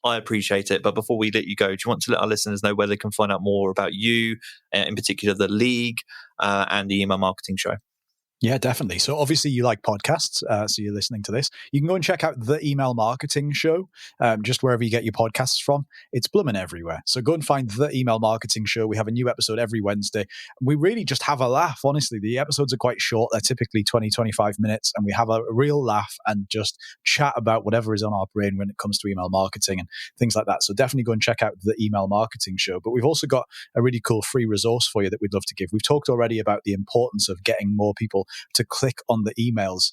I appreciate it. But before we let you go, do you want to let our listeners know where they can find out more about you, in particular the League and the Email Marketing Show? Yeah, definitely. So obviously you like podcasts, so you're listening to this. You can go and check out The Email Marketing Show, just wherever you get your podcasts from. It's blooming everywhere. So go and find The Email Marketing Show. We have a new episode every Wednesday. We really just have a laugh, honestly. The episodes are quite short. They're typically 20, 25 minutes, and we have a real laugh and just chat about whatever is on our brain when it comes to email marketing and things like that. So definitely go and check out The Email Marketing Show. But we've also got a really cool free resource for you that we'd love to give. We've talked already about the importance of getting more people to click on the emails,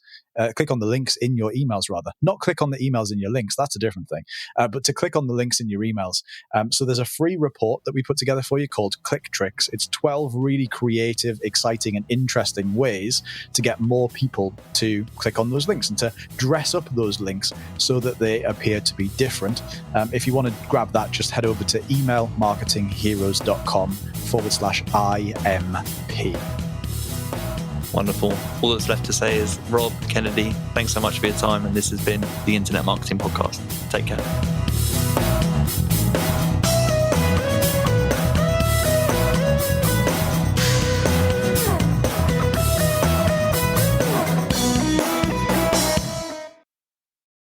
click on the links in your emails, rather. Not click on the emails in your links, that's a different thing, but to click on the links in your emails. So there's a free report that we put together for you called Click Tricks. It's 12 really creative, exciting, and interesting ways to get more people to click on those links and to dress up those links so that they appear to be different. If you want to grab that, just head over to emailmarketingheroes.com/IMP. Wonderful. All that's left to say is, Rob, Kennedy, thanks so much for your time. And this has been the Internet Marketing Podcast. Take care.